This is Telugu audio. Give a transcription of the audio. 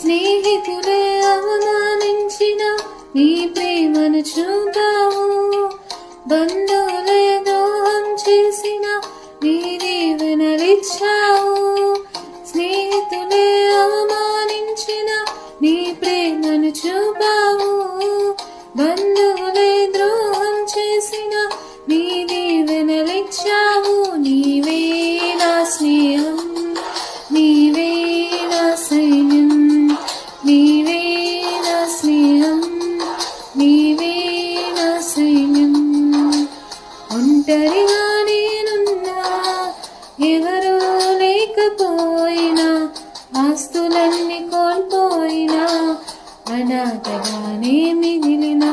స్నేహితులే అవమానించిన నీ ప్రేమను చూపావు, బంధువులే ద్రోహం చేసిన నీ దీవెనలిచ్చావు. స్నేహితులే అవమానించిన నీ ప్రేమను చూపావు, బంధువులే ద్రోహం చేసిన నీ దీవెనలిచ్చావు. నీవే నా స్నేహం, నీవే నా సైన్యం, నీవే నా స్నేహం, నీవే నా సైన్యం. ఒంటరిగా నేనున్నా, ఎవరూ లేకపోయినా, ఆస్తులన్నీ కోల్పోయినా, అనాథగానే మిగిలినా